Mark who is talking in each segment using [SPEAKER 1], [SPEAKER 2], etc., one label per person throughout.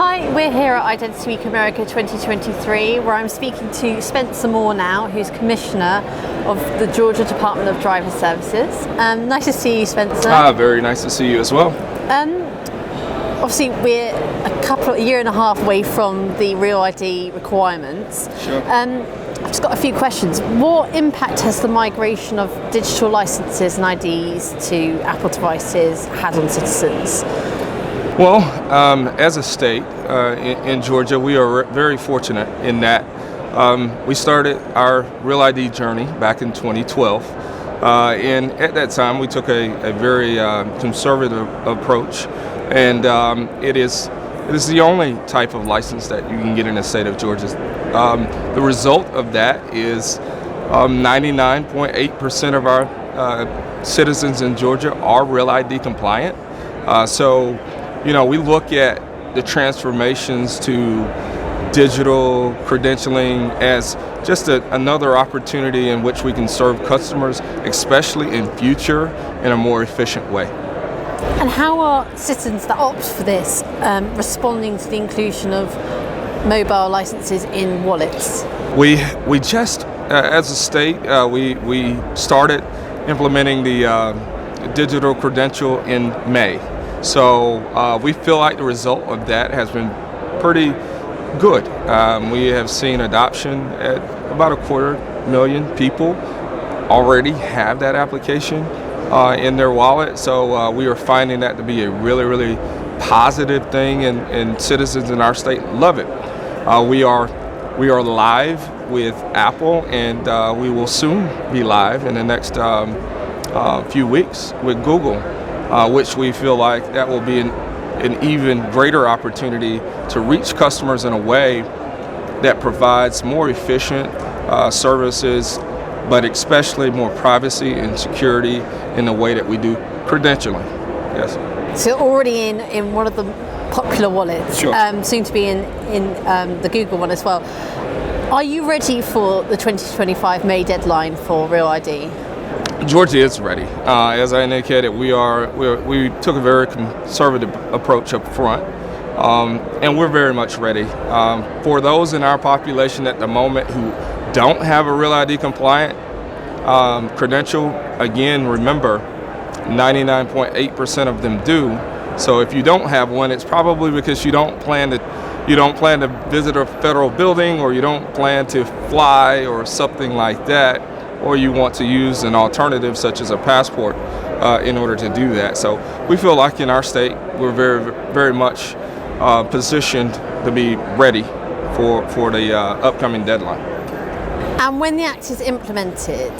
[SPEAKER 1] Hi, we're here at Identity Week America 2023, where I'm speaking to Spencer Moore now, who's Commissioner of the Georgia Department of Driver Services. Nice to see you, Spencer.
[SPEAKER 2] Very nice to see you as well.
[SPEAKER 1] Obviously, we're a year and a half away from the Real ID requirements.
[SPEAKER 2] Sure.
[SPEAKER 1] I've just got a few questions. What impact has the migration of digital licenses and IDs to Apple devices had on citizens?
[SPEAKER 2] Well, as a state in Georgia, we are very fortunate in that we started our Real ID journey back in 2012. And at that time, we took a very conservative approach. And it is the only type of license that you can get in the state of Georgia. The result of that is 99.8% of our citizens in Georgia are Real ID compliant. So, we look at the transformations to digital credentialing as just another opportunity in which we can serve customers, especially in future, in a more efficient way.
[SPEAKER 1] And how are citizens that opt for this responding to the inclusion of mobile licenses in wallets?
[SPEAKER 2] We just, as a state, we started implementing the digital credential in May. So we feel like the result of that has been pretty good. We have seen adoption at about 250,000 people already have that application in their wallet. So we are finding that to be a really, really positive thing, and citizens in our state love it. We are live with Apple, and we will soon be live in the next few weeks with Google, which we feel like that will be an even greater opportunity to reach customers in a way that provides more efficient services, but especially more privacy and security in the way that we do credentialing. Yes.
[SPEAKER 1] So already in one of the popular wallets,
[SPEAKER 2] Sure.
[SPEAKER 1] Soon to be in the Google one as well. Are you ready for the 2025 May deadline for Real ID?
[SPEAKER 2] Georgia is ready. As I indicated, we took a very conservative approach up front, and we're very much ready. For those in our population at the moment who don't have a Real ID compliant credential, again, remember, 99.8% of them do. So if you don't have one, it's probably because you don't plan to visit a federal building, or you don't plan to fly or something like that, or you want to use an alternative such as a passport in order to do that. So we feel like in our state, we're very, very much positioned to be ready for the upcoming deadline.
[SPEAKER 1] And when the Act is implemented,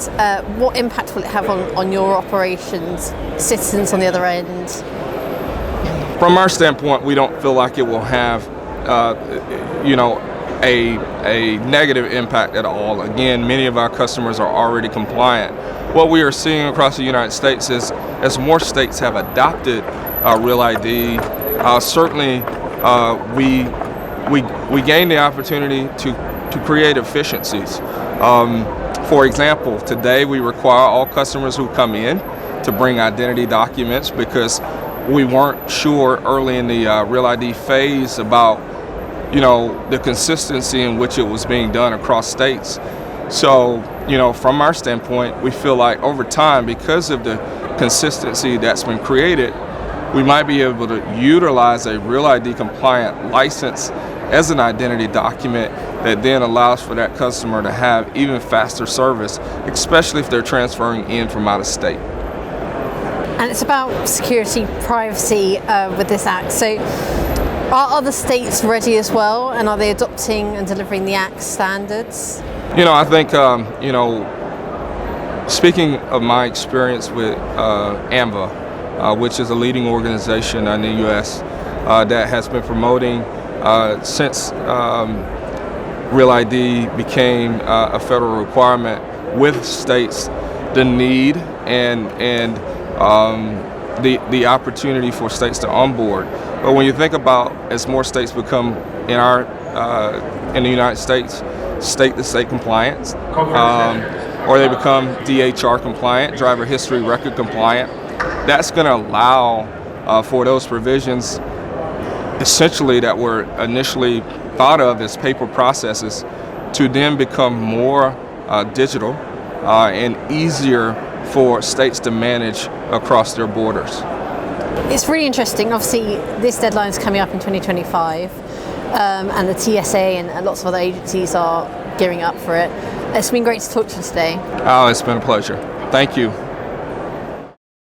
[SPEAKER 1] what impact will it have on your operations, citizens on the other end?
[SPEAKER 2] From our standpoint, we don't feel like it will have, a negative impact at all. Again, many of our customers are already compliant. What we are seeing across the United States is, as more states have adopted Real ID, certainly we gain the opportunity to create efficiencies. For example, today we require all customers who come in to bring identity documents because we weren't sure early in the Real ID phase about the consistency in which it was being done across states. So, from our standpoint, we feel like over time, because of the consistency that's been created, we might be able to utilize a Real ID compliant license as an identity document that then allows for that customer to have even faster service, especially if they're transferring in from out of state.
[SPEAKER 1] And it's about security, privacy with this Act. So are other states ready as well, and are they adopting and delivering the Act standards?
[SPEAKER 2] I think, speaking of my experience with AMVA, which is a leading organization in the U.S. That has been promoting since Real ID became a federal requirement with states, the need and the opportunity for states to onboard. But when you think about, as more states become in the United States, state-to-state compliance, or they become DHR compliant, driver history record compliant, that's going to allow for those provisions essentially that were initially thought of as paper processes to then become more digital and easier for states to manage across their borders.
[SPEAKER 1] It's really interesting. Obviously, this deadline is coming up in 2025, and the TSA and lots of other agencies are gearing up for it. It's been great to talk to you today.
[SPEAKER 2] Oh, it's been a pleasure. Thank you.